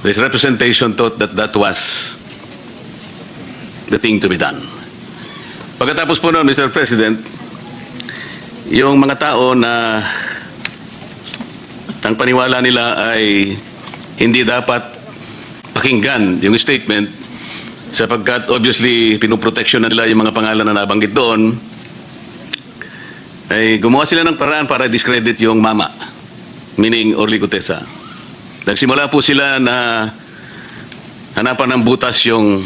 this representation thought that that was the thing to be done. Pagkatapos po noon, Mr. President, yung mga tao na ang paniwala nila ay hindi dapat pakinggan yung statement sapagkat obviously pinoproteksyon nila yung mga pangalan na nabanggit doon, ay gumawa sila ng paraan para discredit yung mama, meaning Orly Gutesa. Nagsimula po sila na hanapan ng butas yung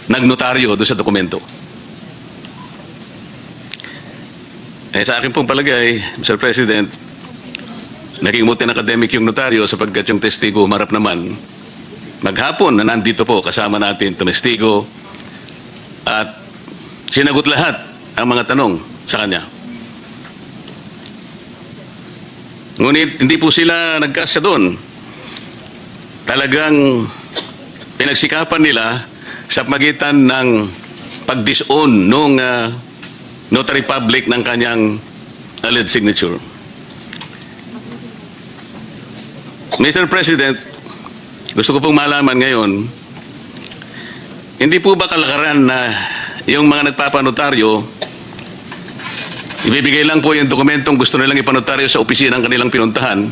nagnotaryo doon sa dokumento. Sa akin pong palagay, Mr. President, naging mutin academic yung notaryo sapagkat yung testigo humarap naman. Maghapon na nandito po kasama natin testigo at sinagot lahat ang mga tanong sa kanya. Ngunit hindi po sila nagkasya doon. Talagang pinagsikapan nila sa pagitan ng pag-disown nung notary public ng kanyang alleged signature. Mr. President, gusto ko pong malaman ngayon, hindi po ba kalakaran na yung mga nagpapanotaryo ibibigay lang po yung dokumentong gusto nilang ipanotaryo sa opisina ng kanilang pinuntahan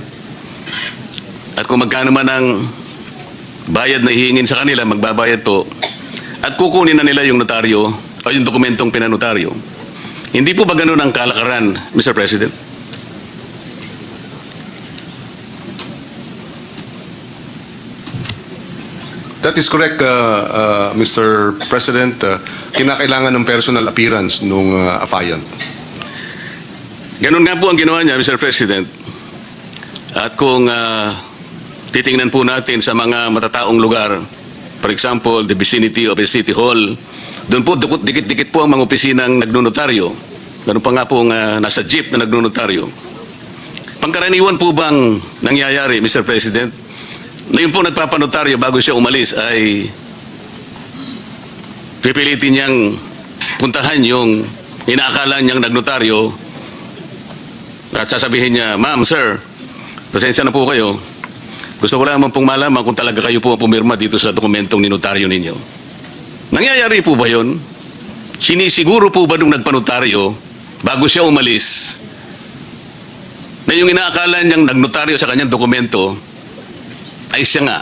at kung magkano man ang bayad na hihingin sa kanila, magbabayad po at kukunin na nila yung notaryo o yung dokumentong pinanotaryo. Hindi po ba ganun ang kalakaran, Mr. President? That is correct, Mr. President. Kinakailangan ng personal appearance nung affiant. Ganun nga po ang ginawa niya, Mr. President. At kung titingnan po natin sa mga matataong lugar, for example, the vicinity of a city hall, doon po dikit-dikit po ang mga opisinang nagnonotaryo. Ganun pa nga po nasa jeep na nagnonotaryo. Pangkaraniwan po bang nangyayari, Mr. President, na yung po nagpapanotaryo bago siya umalis ay pipilitin niyang puntahan yung inaakala niyang nagnotaryo at sasabihin niya, "Ma'am, sir, pasensya na po kayo. Gusto ko lamang pong malaman kung talaga kayo po pumirma dito sa dokumentong ninotaryo ninyo." Nangyayari po ba yun? Sinisiguro po ba nung nagpanotaryo bago siya umalis na yung inaakala niyang nagnotaryo sa kanyang dokumento ay siya nga?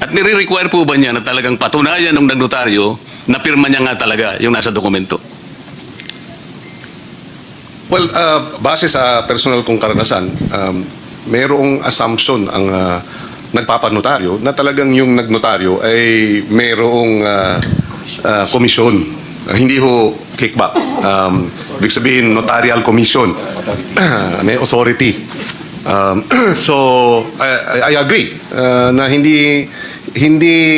At nire-require po ba niya na talagang patunayan ng nagnotaryo na pirma niya nga talaga yung nasa dokumento? Well, base sa personal kong karanasan, mayroong assumption ang nagpapanotaryo na talagang yung nagnotaryo ay mayroong komisyon. Hindi ho kickback. Ibig sabihin, notarial commission. May authority. So, I agree na hindi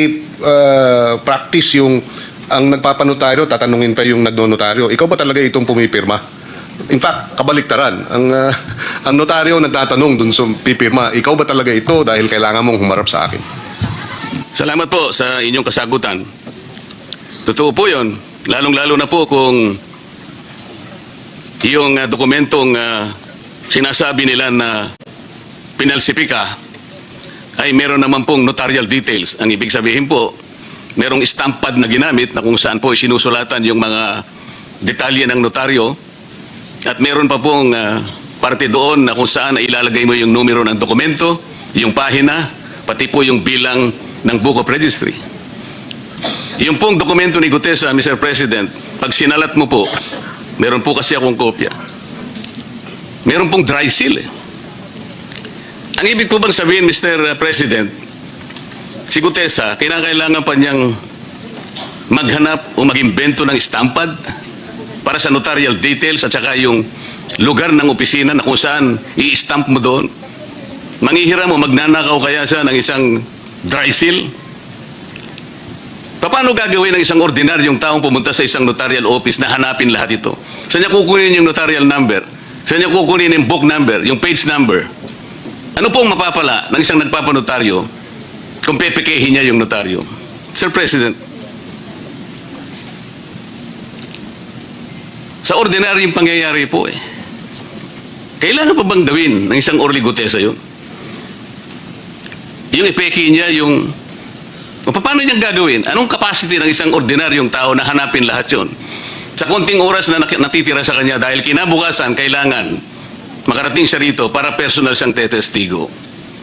practice yung ang nagpapanotaryo, tatanungin pa yung nagnonotaryo, ikaw ba talaga itong pumipirma? In fact, kabaliktaran. Ang notaryo nagtatanong dun sa pipirma, ikaw ba talaga ito dahil kailangan mong humarap sa akin? Salamat po sa inyong kasagutan. Totoo po yun. Lalong-lalo na po kung yung dokumentong sinasabi nila na pinalsipika ay meron naman pong notarial details. Ang ibig sabihin po, merong stamp pad na ginamit na kung saan po sinusulatan yung mga detalye ng notaryo at meron pa pong parte doon na kung saan ilalagay mo yung numero ng dokumento, yung pahina, pati po yung bilang ng Book of Registry. Yung pong dokumento ni Gutesa, Mr. President, pag sinalat mo po, meron po kasi akong kopya. Meron pong dry seal eh. Ang ibig po bang sabihin, Mr. President, si Gutesa, kinakailangan pa niyang maghanap o mag-imbento ng stampad para sa notarial details at saka yung lugar ng opisina na kung saan i-stamp mo doon? Mangihiram mo, magnanakaw kaya siya ng isang dry seal? Paano gagawin ng isang ordinaryong taong pumunta sa isang notarial office na hanapin lahat ito? Saan niya kukunin yung notarial number? Saan niya kukunin yung book number, yung page number? Ano pong mapapala ng isang nagpapanotaryo kung pepekehin niya yung notaryo? Sir President, sa ordinaryong pangyayari po kailangan pa bang gawin ng isang Orly Gutesa yun? yung ipeki niya, yung paano niyang gagawin? Anong capacity ng isang ordinaryong tao na hanapin lahat yon? Sa konting oras na natitira sa kanya dahil kinabukasan, kailangan makarating siya rito para personal siyang tetestigo.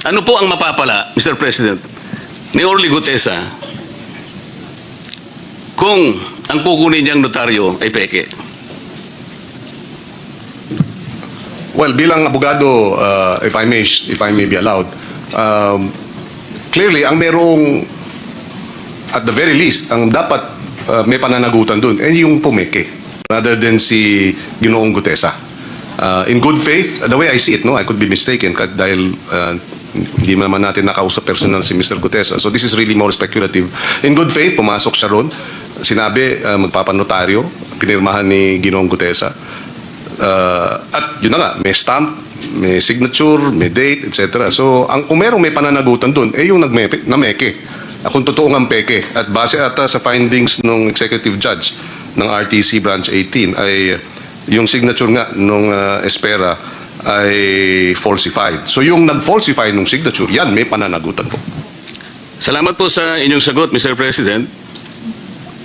Ano po ang mapapala, Mr. President, ni Orly Gutesa kung ang kukunin niyang notaryo ay peke? Well, bilang abogado, if I may be allowed, clearly, ang merong, at the very least, ang dapat may pananagutan dun, eh yung pumeke, rather than si Ginoong Gutesa. In good faith, the way I see it, no, I could be mistaken dahil hindi naman natin nakausap personal si Mr. Gutesa. So this is really more speculative. In good faith, pumasok siya ron. Sinabi, magpapanotaryo, pinirmahan ni Ginoong Gutesa. At yun na nga, may stamp, may signature, may date, etc. So, kung merong may pananagutan dun, eh yung nameke. Kung totoo ang peke. At base ata sa findings ng executive judge ng RTC Branch 18 ay yung signature nga nung Espera ay falsified. So, yung nag-falsify nung signature, yan, may pananagutan po. Salamat po sa inyong sagot, Mr. President.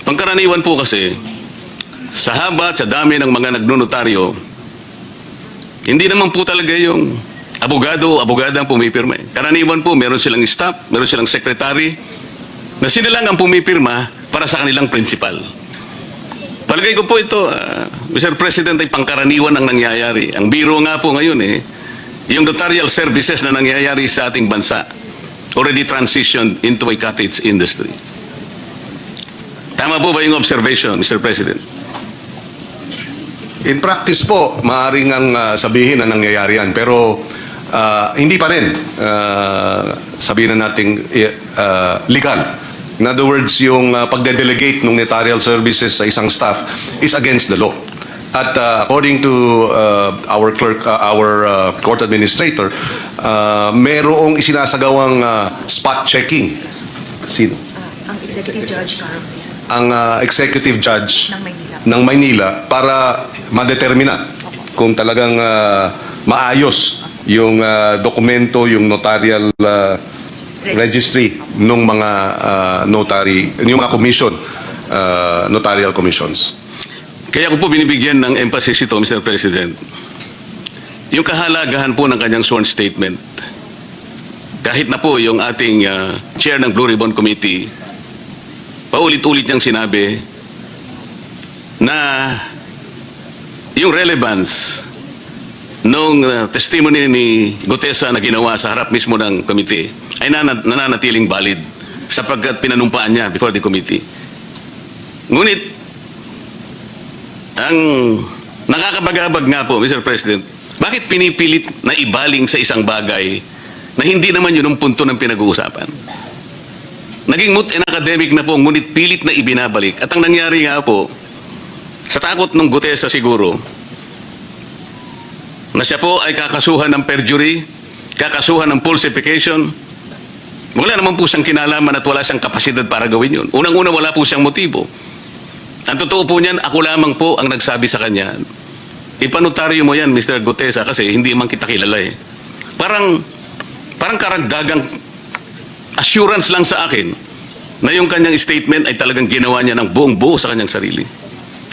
Pangkaraniwan po kasi, sa haba at sa dami ng mga nagnonotaryo, hindi naman po talaga yung abogado o abogada ang pumipirma. Karaniwan po, meron silang staff, meron silang secretary, na sila lang ang pumipirma para sa kanilang principal. Palagay ko po ito, Mr. President, ay pangkaraniwan ang nangyayari. Ang biro nga po ngayon yung notarial services na nangyayari sa ating bansa already transitioned into a cottage industry. Tama po ba yung observation, Mr. President? In practice po, maaaring ang sabihin na nangyayari yan. Pero hindi pa rin sabihin na nating legal. In other words, yung pagde-delegate ng notarial services sa isang staff is against the law. At according to our clerk, our court administrator, merong isinasagawang spot checking. Sino? Ang executive judge, Carlos. Ang executive judge Ng Maynila. ng Maynila para madetermina kung talagang maayos yung dokumento, yung notarial registry ng mga notary, yung mga commission, notarial commissions. Kaya ko po binibigyan ng emphasis ito, Mr. President. Yung kahalagahan po ng kanyang sworn statement, kahit na po yung ating chair ng Blue Ribbon Committee, paulit-ulit niyang sinabi na yung relevance nung testimony ni Gutesa na ginawa sa harap mismo ng committee ay nananatiling valid sapagkat pinanumpaan niya before the committee. Ngunit, ang nakakabagabag nga po, Mr. President, bakit pinipilit na ibaling sa isang bagay na hindi naman yun ang punto ng pinag-uusapan? Naging moot and academic na po, ngunit pilit na ibinabalik. At ang nangyari nga po, sa takot ng Gutesa siguro, na siya po ay kakasuhan ng perjury, kakasuhan ng falsification, wala naman po siyang kinalaman at wala siyang kapasidad para gawin yun. Unang-una, wala po siyang motibo. Ang totoo po niyan, ako lamang po ang nagsabi sa kanya, ipanotaryo mo yan, Mr. Gutesa, kasi hindi man kita kilala eh. Parang karagdagang assurance lang sa akin na yung kanyang statement ay talagang ginawa niya ng buong-buo sa kanyang sarili.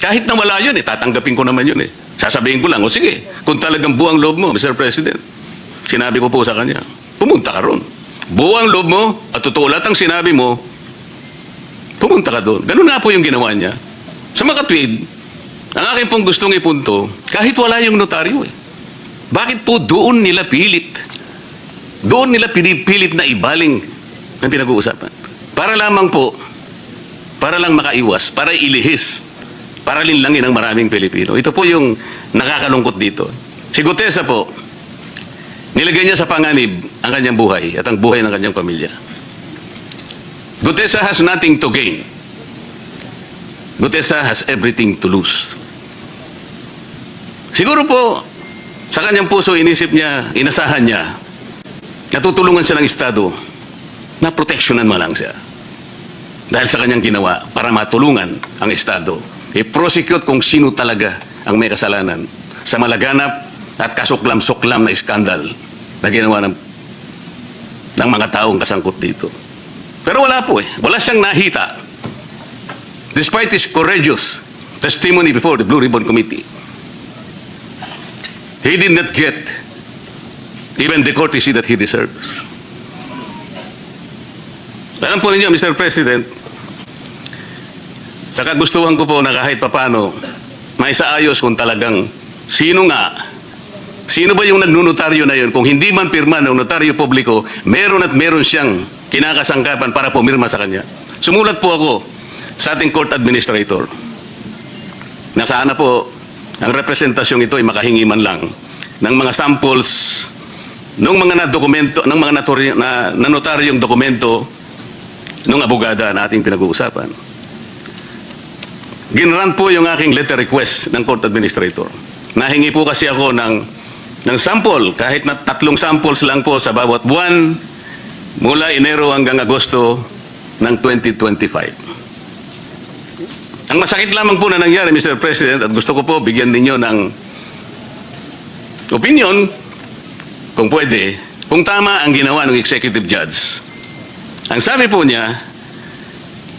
Kahit na wala yun, tatanggapin ko naman yun eh. Sasabihin ko lang, o sige, kung talagang buo ang loob mo, Mr. President, sinabi ko po sa kanya, pumunta ka ron. Buo ang loob mo, at totoo lahat ang sinabi mo, pumunta ka doon. Ganun nga po yung ginawa niya. Sa makatwid, ang akin pong gustong ipunto, kahit wala yung notaryo eh. Bakit po doon nila pilit? Doon nila pinipilit na ibaling ang pinag-uusapan. Para lamang po, para lang makaiwas, para ilihis, para linlangin ang maraming Pilipino. Ito po yung nakakalungkot dito. Si Gutesa po, nilagay niya sa panganib ang kanyang buhay at ang buhay ng kanyang pamilya. Gutesa has nothing to gain. Gutesa has everything to lose. Siguro po, sa kanyang puso, inisip niya, inasahan niya, natutulungan siya ng Estado na proteksyonan mo lang siya. Dahil sa kanyang ginawa, para matulungan ang Estado, i-prosecute kung sino talaga ang may kasalanan sa malaganap at kasuklam-suklam na iskandal na ginawa ng ng mga taong kasangkot dito. Pero wala po eh. Wala siyang nakita. Despite his courageous testimony before the Blue Ribbon Committee, he did not get even the courtesy that he deserves. Alam po ninyo, Mr. President, sa kagustuhan ko po na kahit papano, maisaayos kung talagang sino ba yung nagnunotaryo na yun? Kung hindi man pirma ng notaryo publiko, meron at meron siyang kinakasangkapan para pumirma sa kanya. Sumulat po ako sa ating court administrator na sana po ang representasyong ito ay makahingi man lang ng mga samples ng mga dokumento ng mga notaryong dokumento ng abogada na ating pinag-uusapan. Ginran po yung aking letter request ng court administrator. Nahingi po kasi ako ng sample, kahit na 3 samples lang po sa bawat buwan mula Enero hanggang Agosto ng 2025. Ang masakit lamang po na nangyari, Mr. President, at gusto ko po bigyan ninyo ng opinion, kung pwede, kung tama ang ginawa ng executive judge. Ang sabi po niya,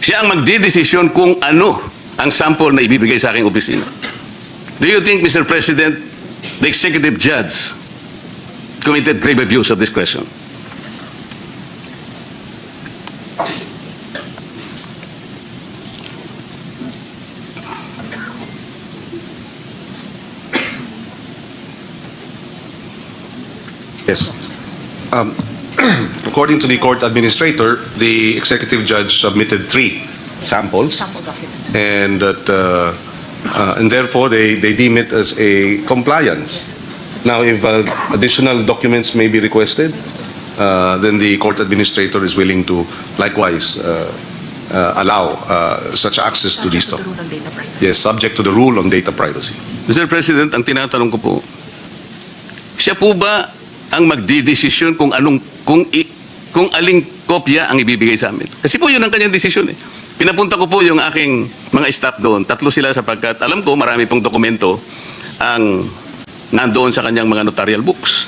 siya ang magdidesisyon kung ano ang sample na ibibigay sa aking opisina. Do you think, Mr. President, the executive judge committed grave abuse of discretion? Yes. According to the court administrator, the executive judge submitted 3 samples, Sample documents. and that and therefore they deem it as a compliance. Now, if additional documents may be requested, then the court administrator is willing to likewise allow such access to these Subject to the documents. rule on data privacy. Yes, subject to the rule on data privacy. Mr. President, ang tinatanong ko po, siya po ba ang magdidesisyon kung aling kopya ang ibibigay sa amin? Kasi po yun ang kanyang desisyon eh. Pinapunta ko po yung aking mga staff doon. 3 sila sapagkat alam ko marami pong dokumento ang nandoon sa kanyang mga notarial books.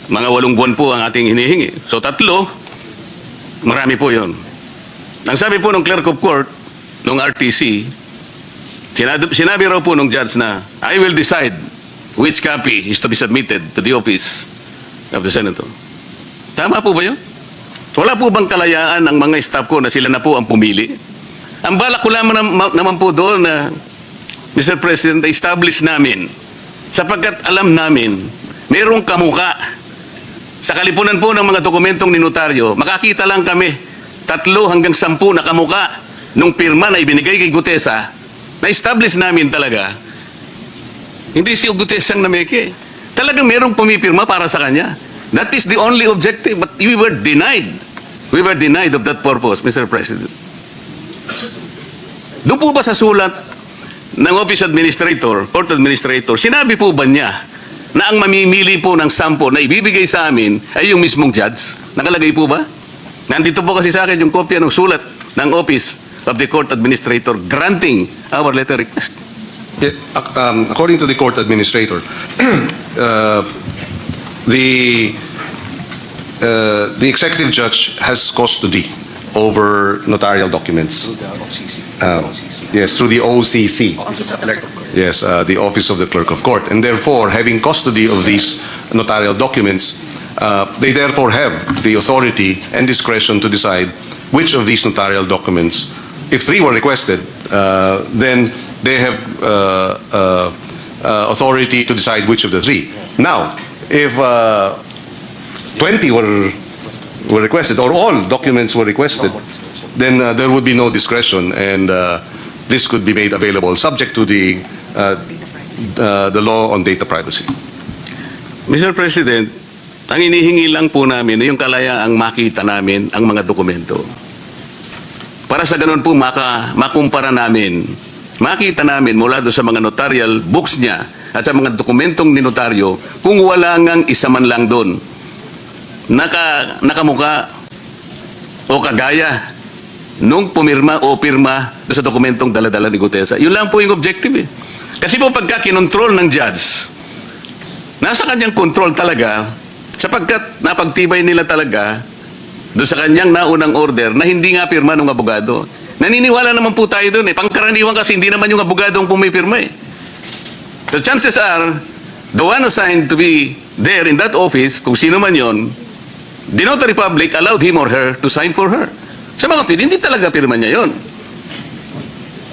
Mga 8 buwan po ang ating hinihingi. So 3, marami po yun. Ang sabi po ng clerk of court, ng RTC, sinabi raw po ng judge na, I will decide which copy is to be submitted to the office of the Senator. Tama po ba yun? Wala po bang kalayaan ang mga staff ko na sila na po ang pumili? Ang balak ko lamang naman po doon na, Mr. President, establish namin, sapagkat alam namin, mayroong kamuka. Sa kalipunan po ng mga dokumentong ni notaryo, makakita lang kami 3 hanggang 10 na kamuka nung pirma na ibinigay kay Gutesa, na-establish namin talaga, hindi si Gutesa ang nameke. Talagang mayroong pumipirma para sa kanya. That is the only objective, but we were denied. We were denied of that purpose, Mr. President. Doon po ba sa sulat ng Office Administrator, Court Administrator, sinabi po ba niya na ang mamimili po ng sample na ibibigay sa amin ay yung mismong judge? Nakalagay po ba? Nandito po kasi sa akin yung kopya ng sulat ng Office of the Court Administrator granting our letter request. Yeah, according to the court administrator, the executive judge has custody over notarial documents. Yes, through the OCC. Office of the Clerk of Court. Yes, the Office of the Clerk of Court. And therefore, having custody of these notarial documents, they therefore have the authority and discretion to decide which of these notarial documents, if 3 were requested, then they have authority to decide which of the 3. Now, if 20 were requested, or all documents were requested, then there would be no discretion, and this could be made available subject to the law on data privacy. Mr. President, ang inihingi lang po namin ay yung kalayaang makita namin ang mga dokumento. Para sa ganun po makumpara namin, makita namin mula doon sa mga notarial books niya at sa mga dokumentong ni notaryo kung wala ngang isa man lang doon nakamuka o kagaya nung pumirma o pirma doon sa dokumentong daladala ni Gutesa. Yun lang po yung objective eh. Kasi po pagka kinontrol ng judge, nasa kanyang control talaga Sapagkat napagtibay nila talaga doon sa kanyang naunang order na hindi nga pirma ng abogado. Naniniwala naman po tayo doon eh. Pangkaraniwan kasi hindi naman yung abogado ang pumipirma eh. The chances are, the one assigned to be there in that office, kung sino man yon, the notary public allowed him or her to sign for her. Sa mga kapatid, hindi talaga pirma niya yon.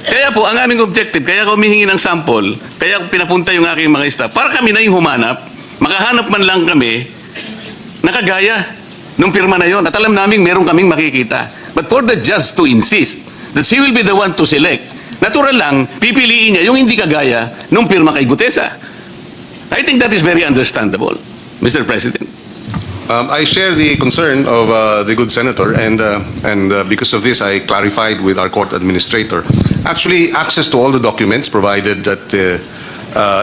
Kaya po, ang aming objective, kaya ako humihingi ng sample, kaya ako pinapunta yung aking mga staff, para kami na yung humanap, makahanap man lang kami, nakagaya nung pirma na yon. At alam namin, meron kaming makikita. But for the judge to insist that she will be the one to select, natural lang, pipiliin niya yung hindi kagaya nung pirma kay Gutesa. I think that is very understandable, Mr. President. I share the concern of the good senator, and because of this, I clarified with our court administrator. Actually, access to all the documents, provided that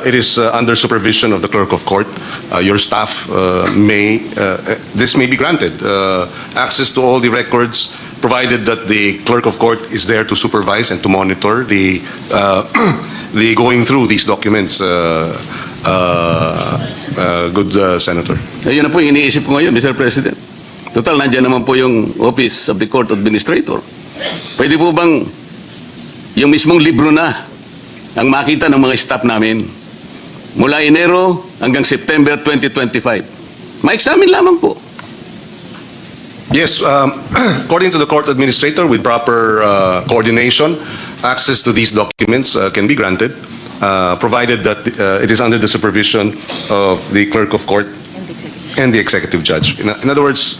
it is under supervision of the clerk of court. Your staff this may be granted. Access to all the records, provided that the clerk of court is there to supervise and to monitor the going through these documents. Good senator. Ayun na po yung iniisip ko ngayon, Mr. President. Total, nandiyan naman po yung Office of the Court Administrator. Pwede po bang yung mismong libro na ang makita ng mga staff namin mula Enero hanggang September 2025? Ma-examine lamang po. Yes, according to the court administrator, with proper coordination, access to these documents can be granted, provided that it is under the supervision of the clerk of court And and the executive. the executive judge. In other words,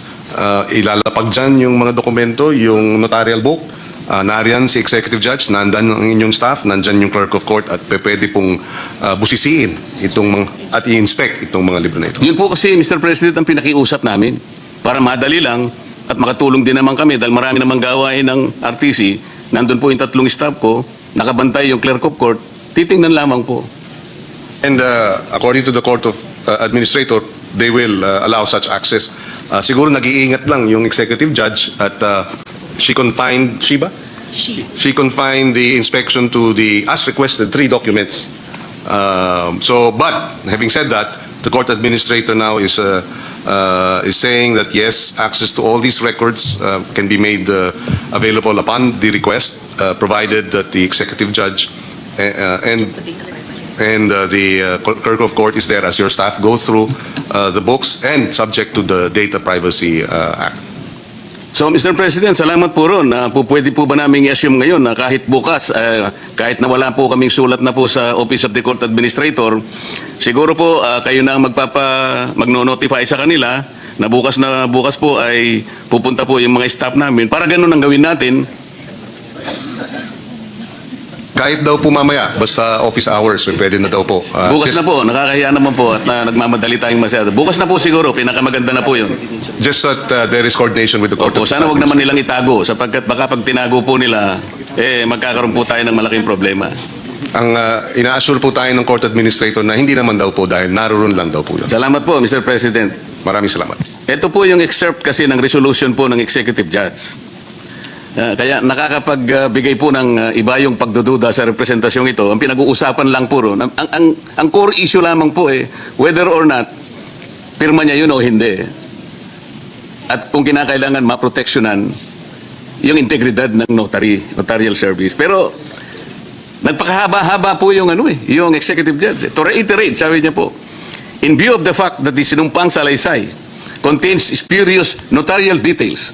ilalapag dyan yung mga dokumento, yung notarial book, nariyan si executive judge, nandan ang inyong staff, nandyan yung clerk of court, at pwede pong busisiin at i-inspect itong mga libro na ito. Yun po kasi, Mr. President, ang pinakiusap namin para madali lang at makatulong din naman kami dahil marami namang gawain ng RTC. Nandun po yung 3 staff ko, nakabantay yung clerk of court, titingnan lamang po. And according to the court of administrator, they will allow such access. Siguro nag-iingat lang yung executive judge at she confined the inspection to the, as requested, 3 documents. But having said that, the court administrator now is saying that yes, access to all these records can be made available upon the request, provided that the executive judge and the clerk of court is there as your staff go through the books and subject to the Data Privacy Act. So, Mr. President, salamat po ron. Pwede po ba namin i-assume ngayon na kahit bukas, kahit na wala po kaming sulat na po sa Office of the Court Administrator, siguro po kayo na ang magno-notify sa kanila na bukas po ay pupunta po yung mga staff namin. Para ganun ang gawin natin. Kahit daw po mamaya, basta office hours, pwede na daw po. Bukas na po, nakakahiya naman po at nagmamadali tayong masyado. Bukas na po siguro, pinakamaganda na po yun. Just that there is coordination with the court. Opo, sana wag naman nilang itago sapagkat baka pag tinago po nila, magkakaroon po tayo ng malaking problema. Ang ina-assure po tayo ng court administrator na hindi naman daw po dahil naroon lang daw po yun. Salamat po, Mr. President. Maraming salamat. Ito po yung excerpt kasi ng resolution po ng executive judge. Kaya nakakapagbigay po ng iba yung pagdududa sa representasyong ito. Ang pinag-uusapan lang po ron. Ang core issue lamang po whether or not pirma niya yun o hindi. At kung kinakailangan maproteksyonan yung integridad ng notarial service. Pero nagpakahaba-haba po yung yung executive judge. To reiterate, sabi niya po, in view of the fact that the sinumpang salaysay contains spurious notarial details,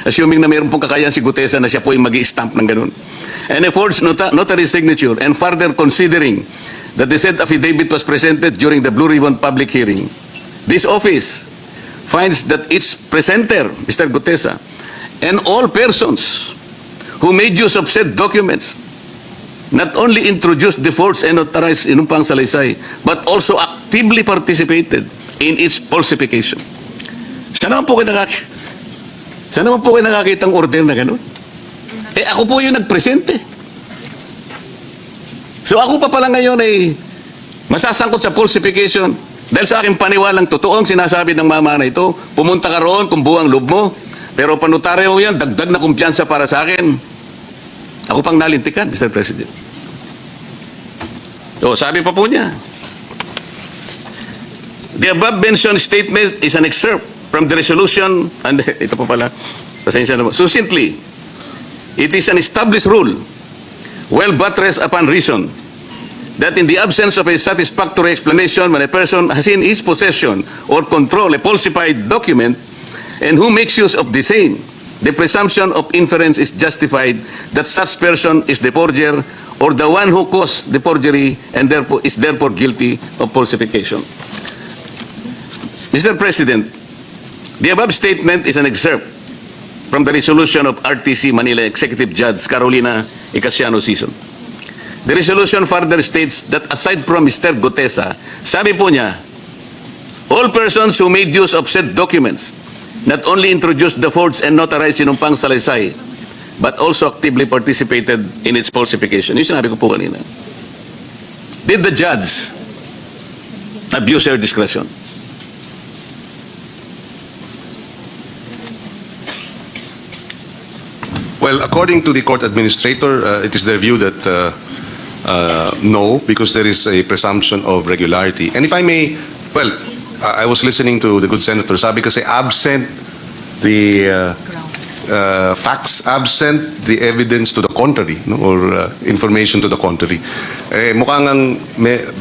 assuming na mayroon pong kakayahan si Gutesa na siya po yung mag-i-stamp ng ganun, and affords notary signature, and further considering that the said affidavit was presented during the Blue Ribbon public hearing, this office finds that its presenter, Mr. Gutesa, and all persons who made use of said documents not only introduced the forged and notarized sinumpang salaysay, but also actively participated in its falsification. Sana naman po kayo nakakitang order na gano'n? Ako po yung nagpresente. So ako pa pala ngayon ay masasangkot sa falsification dahil sa aking paniwalang totoo ang sinasabi ng mama na ito. Pumunta ka roon kung buwang loob mo. Pero panotaryo yan, dagdag na kumpiyansa para sa akin. Ako pang nalintikan, Mr. President. So sabi pa po niya, The above-mentioned statement is an excerpt from the resolution, and ito po pala, pasensya na po. Succinctly, it is an established rule, well buttressed upon reason, that in the absence of a satisfactory explanation when a person has in his possession or control a falsified document and who makes use of the same, the presumption of inference is justified that such person is the forger or the one who caused the forgery and therefore is therefore guilty of falsification. Mr. President, the above statement is an excerpt from the resolution of RTC Manila Executive Judge Carolina Icasiano Sison. The resolution further states that aside from Mr. Gutesa, sabi po niya, all persons who made use of said documents not only introduced the forged and notarized sinumpang salaysay, but also actively participated in its falsification. Yung sinabi ko po kanina. Did the judge abuse her discretion? Well, according to the court administrator, it is their view that no, because there is a presumption of regularity. And if I may, well, I was listening to the good senator. Sabi kasi absent the facts, absent the evidence to the contrary, no, or information to the contrary. Mukhang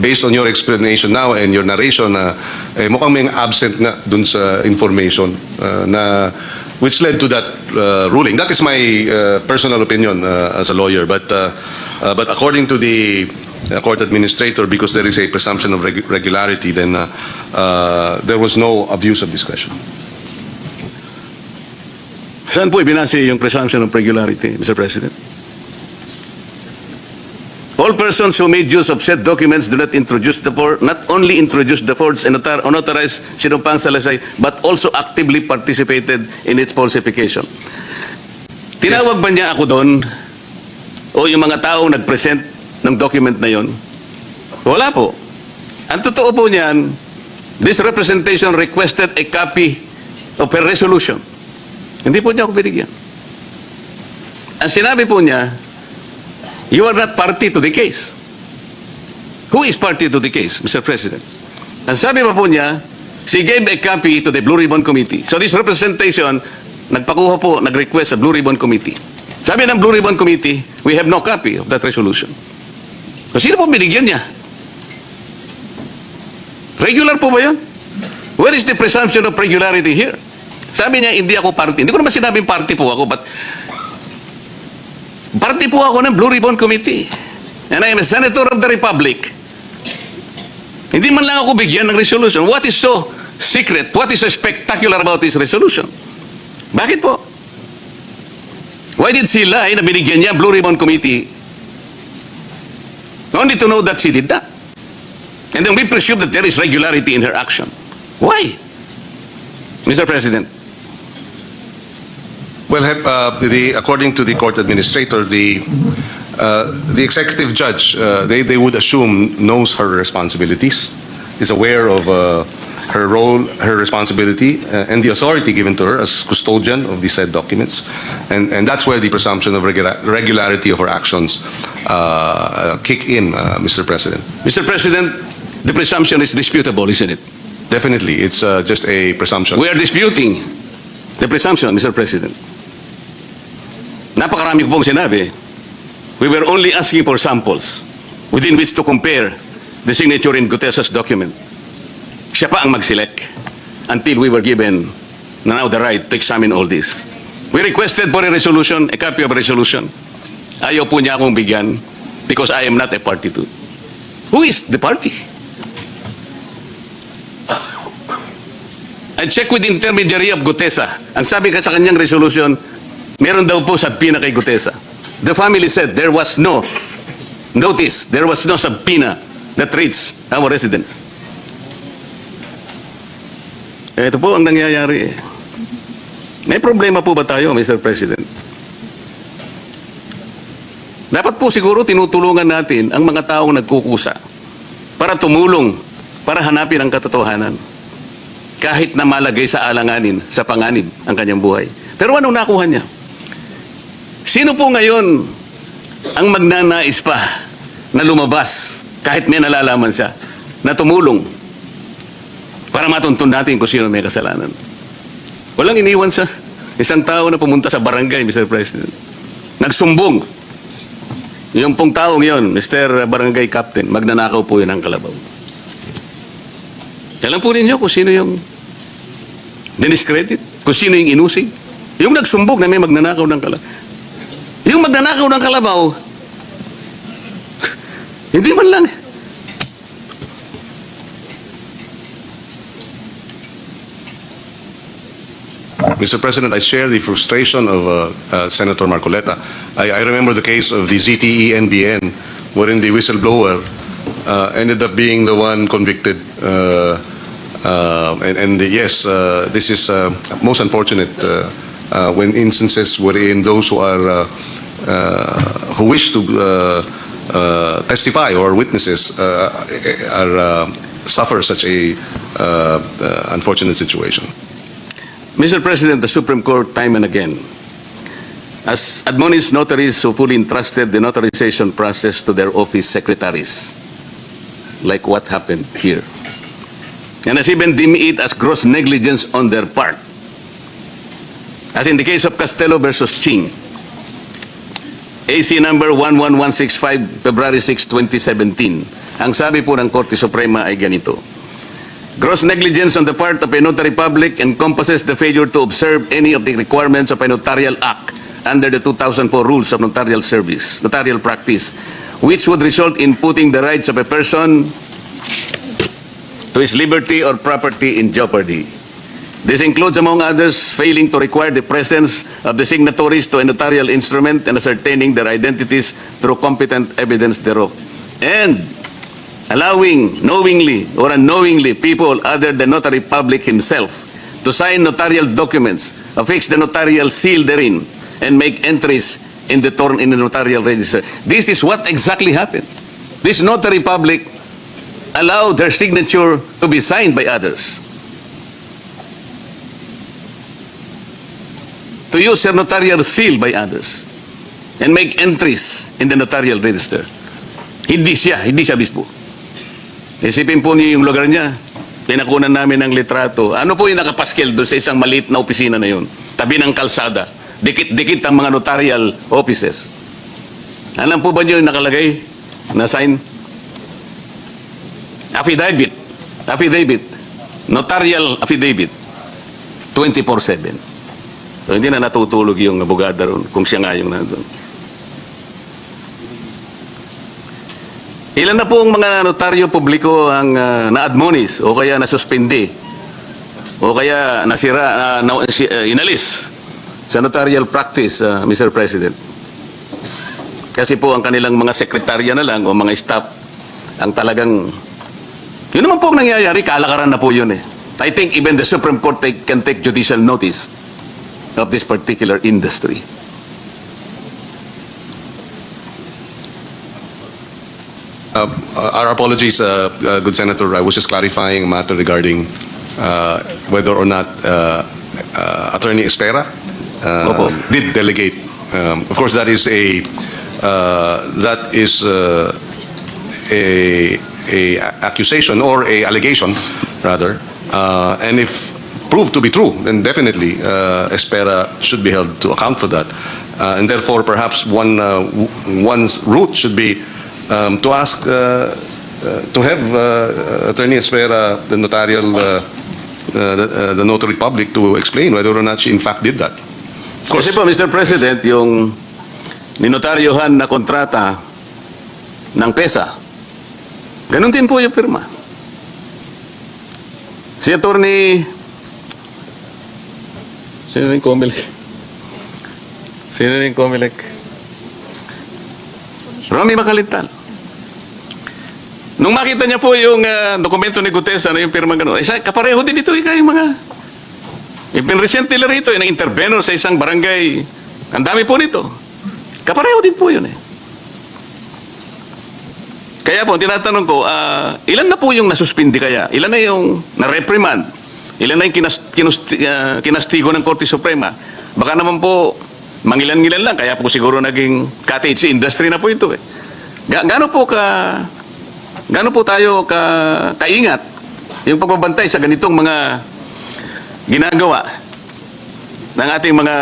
based on your explanation now and your narration, mukhang may absent na dun sa information na which led to that ruling. That is my personal opinion as a lawyer. But according to the court administrator, because there is a presumption of regularity, then there was no abuse of discretion. Saan po ibinase yung presumption of regularity, Mr. President? All persons who made use of said documents do not only introduce the forged and unauthorized sinumpang salaysay, but also actively participated in its falsification. Tinawag ba niya ako doon? O yung mga taong nag-present ng document na yon? Wala po. Ang totoo po niyan, this representation requested a copy of her resolution. Hindi po niya ako binigyan. Ang sinabi po niya, you are not party to the case. Who is party to the case, Mr. President? Ang sabi pa po niya, she gave a copy to the Blue Ribbon Committee. So this representation, nagpakuha po, nag-request sa Blue Ribbon Committee. Sabi ng Blue Ribbon Committee, we have no copy of that resolution. So sino po binigyan niya? Regular po ba yan? Where is the presumption of regularity here? Sabi niya, hindi ako party. Hindi ko naman sinabing party po ako, but party po ako ng Blue Ribbon Committee. And I am a senator of the Republic. Hindi man lang ako bigyan ng resolution. What is so secret? What is so spectacular about this resolution? Bakit po? Why did she lie na binigyan niya Blue Ribbon Committee? Only to know that she did that. And then we presume that there is regularity in her action. Why? Mr. President. Well, according to the court administrator, the executive judge, they would assume knows her responsibilities, is aware of her role, her responsibility, and the authority given to her as custodian of these said documents, and that's where the presumption of regularity of her actions kick in, Mr. President. Mr. President, the presumption is disputable, isn't it? Definitely, it's just a presumption. We are disputing the presumption, Mr. President. Napakarami ko pong sinabi. We were only asking for samples within which to compare the signature in Gutesa's document. Siya pa ang mag-select until we were given now the right to examine all this. We requested for a resolution, a copy of a resolution. Ayaw po niya akong bigyan because I am not a party to. Who is the party? I checked with the intermediary of Gutesa. Ang sabi ka sa kanyang resolution, meron daw po subpoena kay Gutesa. The family said there was no notice, there was no subpoena that reached our residence. Ito po ang nangyayari. May problema po ba tayo, Mr. President? Dapat po siguro tinutulungan natin ang mga taong nagkukusa para tumulong, para hanapin ang katotohanan. Kahit na malagay sa alanganin, sa panganib ang kanyang buhay. Pero anong nakuha niya? Sino po ngayon ang magnanais pa na lumabas kahit may nalalaman siya na tumulong para matuntun natin kung sino may kasalanan. Walang iniwan sa isang tao na pumunta sa barangay, Mr. President. Nagsumbong. Yung pong taong yon, Mr. Barangay Captain, magnanakaw po yun ang kalabaw. Alam po ninyo kung sino yung diniscredit, kung sino yung inusig. Yung nagsumbong na may magnanakaw ng kalabaw. Yung magnanakaw ng kalabaw, hindi man lang. Mr. President, I share the frustration of Senator Marcoleta. I remember the case of the ZTE-NBN, wherein the whistleblower ended up being the one convicted. Yes, this is most unfortunate when instances wherein those who are who wish to testify or witnesses suffer such a unfortunate situation. Mr. President, the Supreme Court, time and again, has admonished notaries who fully entrusted the notarization process to their office secretaries, like what happened here, and has even deemed it as gross negligence on their part, as in the case of Castello versus Ching, AC number 11165, February 6, 2017. Ang sabi po ng Korte Suprema ay ganito: gross negligence on the part of a notary public encompasses the failure to observe any of the requirements of a notarial act under the 2004 rules of notarial service, notarial practice, which would result in putting the rights of a person to his liberty or property in jeopardy. This includes, among others, failing to require the presence of the signatories to a notarial instrument and ascertaining their identities through competent evidence thereof, and allowing knowingly or unknowingly people other than notary public himself to sign notarial documents, affix the notarial seal therein, and make entries in the notarial register. This is what exactly happened. This notary public allowed their signature to be signed by others, to use their notarial seal by others, and make entries in the notarial register. Hindi siya mismo. Isipin po niyo yung lugar niya. Pinakunan namin ng litrato. Ano po yung nakapaskel doon sa isang maliit na opisina na yun? Tabi ng kalsada. Dikit-dikit ang mga notarial offices. Alam po ba niyo yung nakalagay na sign? Affidavit. Notarial affidavit. 24/7. So, hindi na natutulog yung abogada ron kung siya nga yung nandun. Ilan na po ang mga notaryo publiko ang na-admonish o kaya nasuspindi o kaya nasira, inalis sa notarial practice, Mr. President? Kasi po ang kanilang mga sekretarya na lang o mga staff ang talagang, yun naman po ang nangyayari, kalakaran na po yun eh. I think even the Supreme Court can take judicial notice of this particular industry. Our apologies, good Senator. I was just clarifying a matter regarding whether or not Attorney Espera Opo. did delegate. Of course, that is a accusation or a allegation, rather. And if proved to be true, then definitely Espera should be held to account for that. And therefore, perhaps one's route should be to ask to have Attorney Espera, the notarial, the notary public, to explain whether or not she in fact did that. Of course. Kasi po, Mr. President, yung ninotaryohan na kontrata ng PESA, ganun din po yung pirma. Si Attorney, sino yung Comelec? Romy Macalital. Nung makita niya po yung dokumento ni Gutesa na yung pirma gano'n, kapareho din ito yung mga ipinresent nila rito, yung intervenor sa isang barangay. Ang dami po nito. Kapareho din po yun eh. Kaya po, tinatanong ko, ilan na po yung nasuspindi kaya? Ilan na yung na-reprimand? Ilan na yung kinastigo ng Korte Suprema? Baka naman po, mangilan-ngilan lang, kaya po siguro naging cottage industry na po ito eh. Gaano po tayo kaingat yung pagbabantay sa ganitong mga ginagawa ng ating mga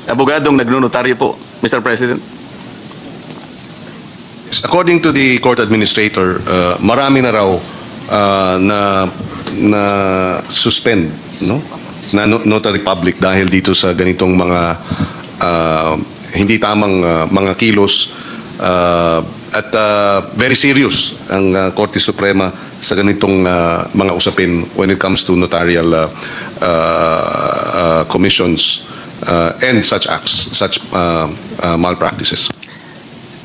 abogadong nagnonotaryo po, Mr. President? According to the court administrator, marami na raw na suspend, no? Na notary public dahil dito sa ganitong mga hindi tamang mga kilos at very serious ang Korte Suprema sa ganitong mga usapin when it comes to notarial commissions and such acts, such malpractices.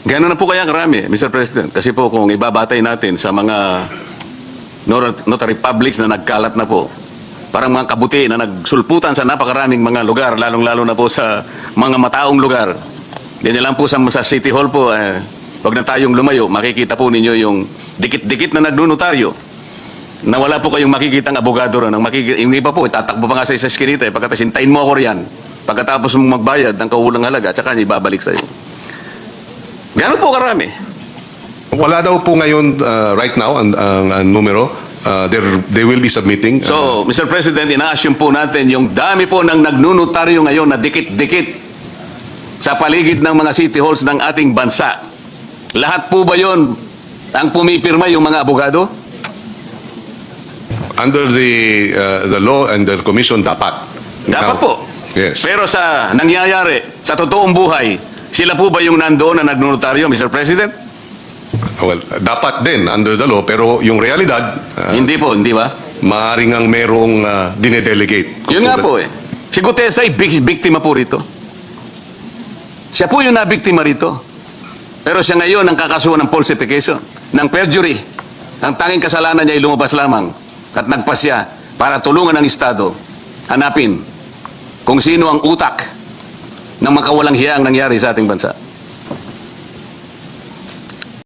Gano'n na po kaya karami, Mr. President? Kasi po kung ibabatay natin sa mga notary publics na nagkalat na po, parang mga kabuti na nagsulputan sa napakaraming mga lugar, lalong-lalo na po sa mga mataong lugar. Ganyan lang po sa City Hall po, wag na tayong lumayo, makikita po ninyo yung dikit-dikit na nagnunotaryo na wala po kayong makikitang abogado ron. Yung iba po, tatakbo pa nga sa eskinita, pagkatapos hintayin mo ako riyan. Pagkatapos mong magbayad ng kauulang halaga, tsaka niya ibabalik sa'yo. Gano'n po karami? Wala daw po ngayon right now ang numero. They will be submitting. So, Mr. President, ina-assume po natin yung dami po ng nagnunotaryo ngayon na dikit-dikit sa paligid ng mga city halls ng ating bansa. Lahat po ba yon ang pumipirma yung mga abogado? Under the law and the commission, dapat. Dapat Now, po. Yes. Pero sa nangyayari, sa totoong buhay, sila po ba yung nandoon na nagnunotaryo, Mr. President? Well, dapat din under the law, pero yung realidad, Hindi po, hindi ba? maaaring ang merong dinedelegate. Yun nga po eh. Si Gutesa ay biktima po rito. Siya po yung nabiktima rito. Pero siya ngayon ang kakasuhan ng falsification, ng perjury. Ang tanging kasalanan niya ay lumabas lamang at nagpasya para tulungan ng Estado hanapin kung sino ang utak ng makawalang hiyang nangyari sa ating bansa.